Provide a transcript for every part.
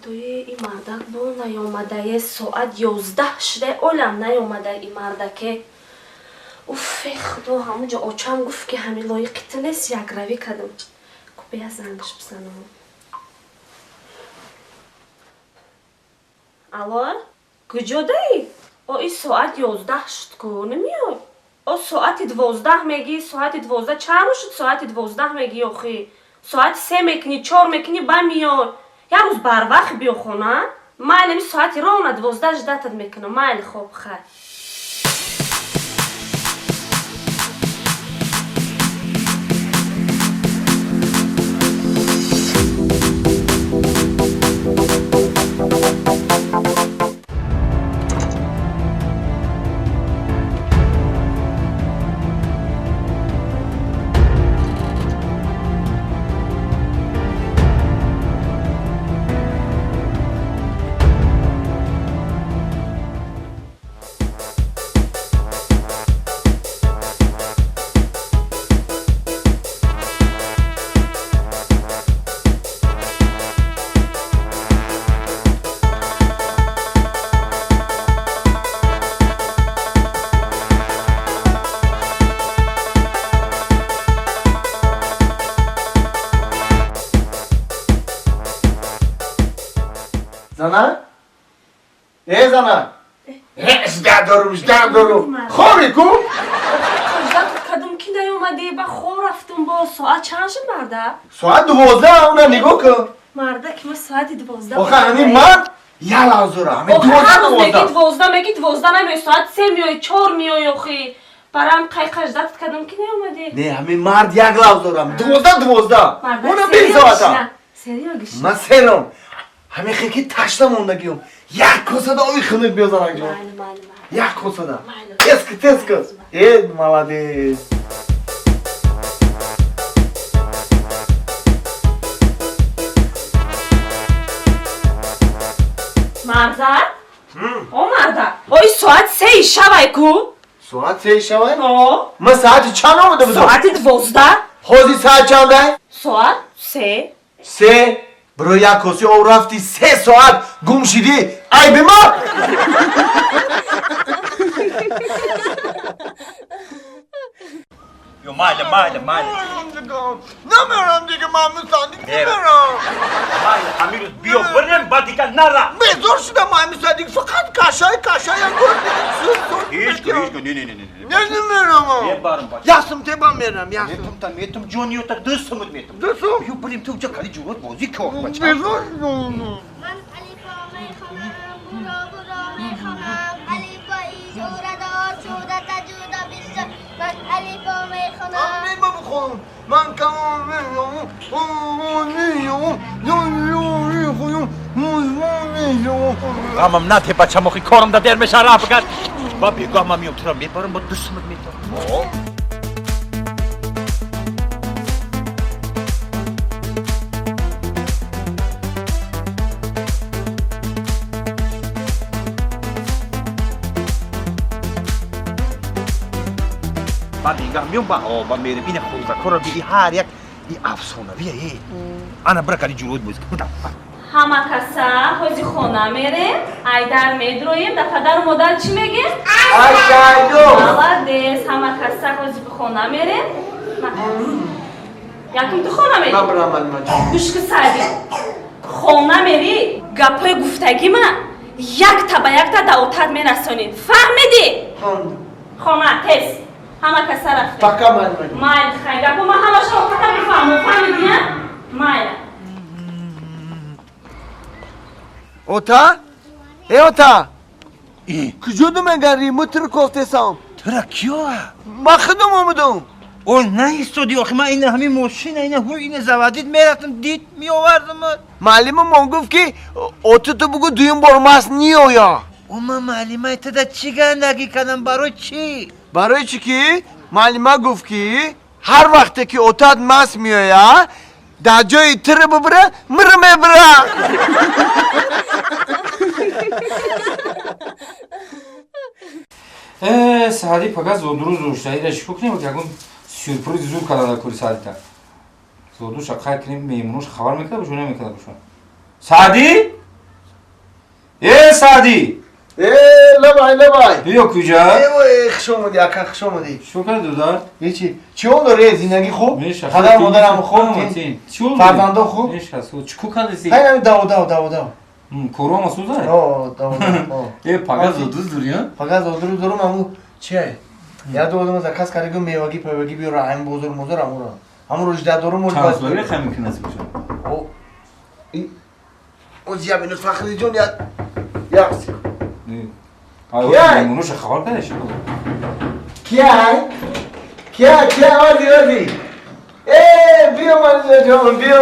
خدای این مردک با نیامده ساعت 11 شده اولم نیامده این مردکه. اوف خدا همونجا آچم گفت که همین لایقیت نیست یک روی کدم. کپی از زنگش بزنم. الو؟ کجا دایی؟ این ساعت 11 شد که نمیای. ساعت 12 میگی ساعت 12 چند شد ساعت 12 میگی آخی. ساعت 3 میکنی 4 میکنی با میای. یه روز بر وقت بیا خونه. من نمی ساعتی راه 12 جدتت میکنم. من خوب خیر. زنه؟ زنه؟ دارم خوری کن؟ کدوم کی نیومده با خور رفتم با ساعت چند شد مرده؟ ساعت 12 اونه نگاه کن مرده که ما ساعت 12 آخه همین من یه لحظه همین 12 میگی 12 نمیای ساعت 3 میای 4 میای آخی برام قیقش دست کدوم کی نیومده؟ نه همین مرد یک لحظه هم 12 اونه 20 ساعته سریعش من سرم همین خیلی تشته موندگیم یک کاسه دا آی خنک بیازن انجام یک کاسه دا تسک مالادیس مرده؟ مرده این ساعت 3 شبه کو؟ ساعت 3 شبه؟ من ساعت چند آمده بودم؟ ساعت 12 خوزی ساعت چنده؟ ساعت 3 3 برو یک کسی او رفتی 3 ساعت گم شدی ای به ما یو مایل نمیرم دیگه محمود دیگه نمیرم همین روز بیو بریم بعد دیگه نرم بیزار شدم محمود دیگه فقط کشای هیچ نه نمیرم یه بارم باش یاسم تبا میرم میتم جونیو تا دوستمت میتم یو بریم تو جا کلی جورت بازی که بچه بیزار من علیفا میخونم برا میخونم علیفا ایجوره دار جوده تجوده بیشتر من علیفا میخونم من کمان غمم نته بچه مخی کارم دا در میشه راه بگرد با بیگاه من میام تو را میبارم با دوستمت میتم بعد اینگاه میام با میرم این خوزکار رو بگی هر یک این افسانه بیه انا برا کلی جورود بوزی بودم همه کسا حوزی خونه میره ایدر میدرویم در پدر و مادر چی میگه؟ ملادیس همه کسا حوزی به خونه میره یکم تو خونه میری؟ گوش که سعدی خونه میری گپای گفتگی من یک تا یک تا دعوتت میرسونید فهمیدی؟ خونه تست همه کسا رفته پاکا من مایل خیلی گپا من همه شما پاکا میفهمم فهمیدی؟ مایل اوتا؟ اوتا؟ کجا دو مگری متر کوفته سام؟ ترا کیو؟ ما خودم آمدم او نه ایستادی آخه من این همین ماشین این زوادید میرفتم دید میآوردم معلم من گفت که اوتا تو بگو دویم بار ماست نیایا او من معلمه تا چی گندگی کردم برای چی؟ برای چی که معلمه گفت که هر وقت که اوتاد ماست میایا در جای تر ببره مره میبره سعدی پاکا زودرو زوشتایی داشت کنیم که اگه سورپریز زور کلا کلی سعدی تا زودرو شقای کنیم میمونوش خبر میکنه بشونه میکنه بشون سعدی سعدی لبای بیا کجا خوش اومدی اکا خوش اومدی شکر دادار هیچی چی داره زندگی خوب میشه پدر مادرم خوب فرزندا خوب میشه سو چکو کالسی های نمی داو کورو ما سوزای داو پاگاز دوز دوریا فقط دورم امو چیه یاد دادم زکاس کارگو میوگی پیوگی بیو راهم بزرگ همون روز دارم مول باز ترانسفر خمی کنه بشه او او زیاد بینو فخری جون یاکس آیا منوش خبر کنه شو کیا وادی بیو من جون بیو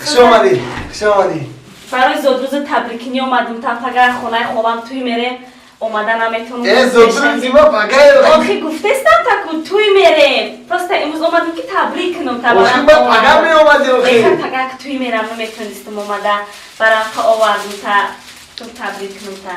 شماری شماری برای زودروز تبریکنی اومدم تا پگاه خونه خوابم توی میره اومدن نمیتونم زودروز زیما پگاه آخه گفتستم تا توی میره پروسته امروز اومدم که تبریک کنم تا آخه با پگاه می اومدی آخه پگاه که توی میرم نمیتونستم اومدن برام تا آوردم تا تبریک کنم تا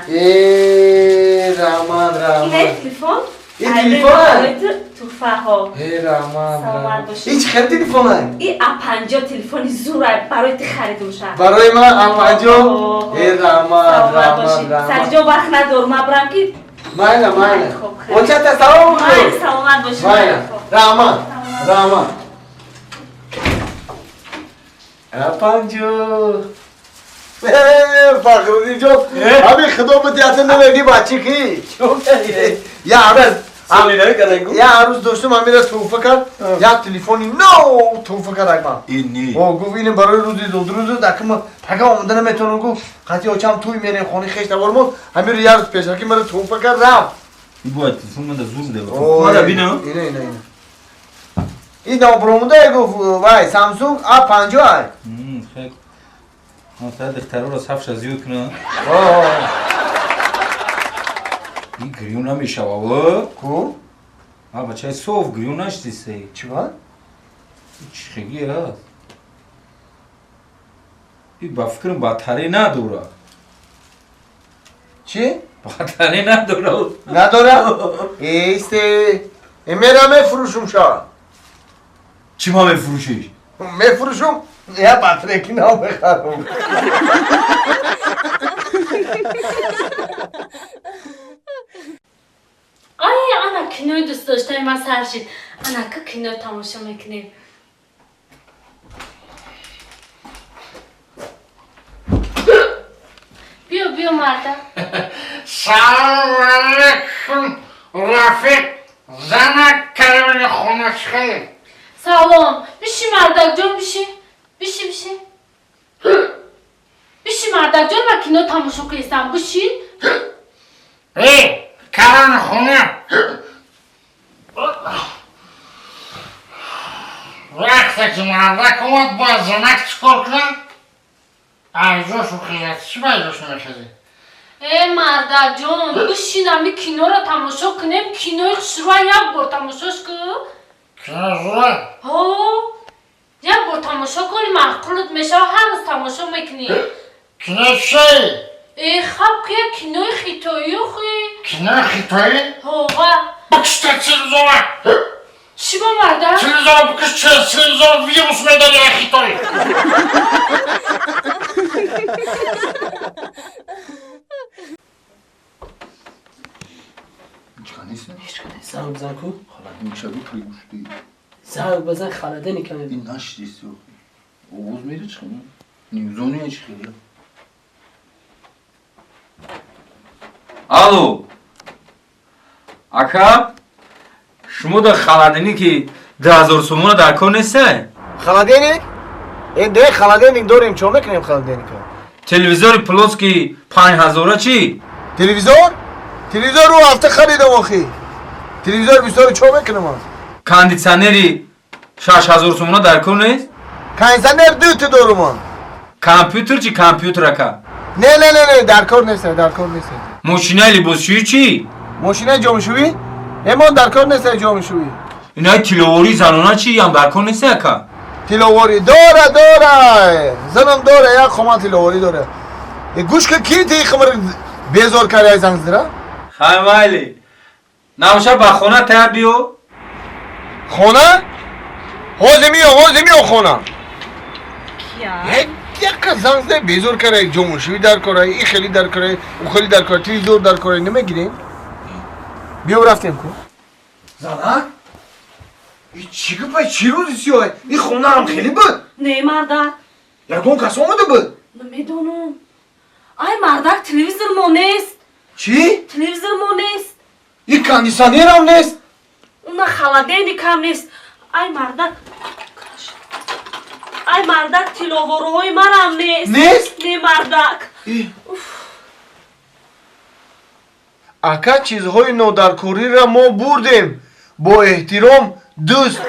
رامان اینه تلفن این تلفن توفه ها رامان هیچ خیلی تلفن این اپنجا تلفن زوره برای تی خریدم شد برای من اپنجا رامان سرجا وقت ندارم برم که ماینه اون چه تصاوب بود سلامت باشی رامان اپنجا فخرودی جون همین خدمت دیاتر نمیگی بچه کی یا عروس داشتم امیر توفه کرد یا تلفنی نو توفه کرد اگه اینی گفت اینم برای روزی دو دکم پگاه آمده نمیتونم گفت خاطی اوچم توی میریم خونه خیش نبارم امیر یه روز پیش که مرا توفه کرد رفت این باید تلفن من زور ده ماذا بینم این نابرومده گفت وای سامسونگ A50 خیلی ما تا دخترها را صفش زیاد کنه این گریون نمیشه بابا کو بچه صوف گریون نشتی سی چی بود چی خیلی هست این با فکرم بطری نداره چی بطری نداره ایسته میرا میفروشم شا چی ما بفروشیش میفروشم یا بطری که نام بخرم آنا کینوی دوست داشتم من سرشید انا که کینو تماشا میکنیم بیا مرده سلام علیکم رفیق زنک کلمه خونه خیلی سلام بیشی مردک جان بیشی مردک جان و کینو تماشا کنیستم بیشی کلمه خونه وقتی که مردک اومد با زنک چکار کنم ایجاشو خیلی چی با ایجاشو میخیدی؟ مردک جان بشینم کینو را تماشا کنیم کینوی شروع یک بار تماشاش کن کینو زوره؟ یک بار تماشا کنی معقولت میشه و هر روز تماشا میکنی کینو چی؟ خب که کینوی خیتایی خوی کینو خیتایی؟ بکش تلویزیون چی با مرده؟ تلویزیون بکش تلویزیون ویروس میداری خیتایی زنگ بزن کو؟ خالد میشه بی توی گوشتی زنگ بزن خالده نکنه این نشتیست اوز میره چه کنه؟ نیوزونی چه خیلی الو اکا شما در خالدنی که 10,000 سومون در کار نیسته؟ خالدینی؟ این ده خالدینی داریم چون میکنیم خالدینی کنیم تلویزیون پلوس که 5,000 چی؟ تلویزیون رو هفته خریدم آخی تلویزیون بیشتر چون میکنم کاندیسیونری 6,000 سومون در کار نیست؟ کاندیسیونر دوت دارم کامپیوتر چی کامپیوتر اکا؟ نه در کار نیست ماشینه لباسشویی چی؟ ماشینه جامشویی؟ اما در کار نیست جامشویی اینای تیلووری زنانه چی هم در کار نیست اکا؟ تیلووری داره زنم داره یک خمان تیلووری داره گوش که کی تی خبر بیزار کرده زنگ زدره؟ خیلی نمشه با خونه تر بیو؟ خونه؟ حوزی میو خونه یک زنگ بیزور کرده جمعشوی در کاره این خیلی در کاره او خیلی در کاره تلویزیون در کاره نمیگیریم بیا رفتیم کو زنک این چی گفت چی روزی سیاه این خونه هم خیلی بود نه مردک یکون کس آمده بود نمیدونم ای مردک تلویزیون ما نیست چی؟ تلویزیون ما نیست این کاندیسانیر هم نیست اونا خلادینی کم نیست ای مردک ای مردک تلووروهای من هم نیست نیست؟ نه مردک اکا چیزهای نودرکوری را ما بردیم با احترام دوست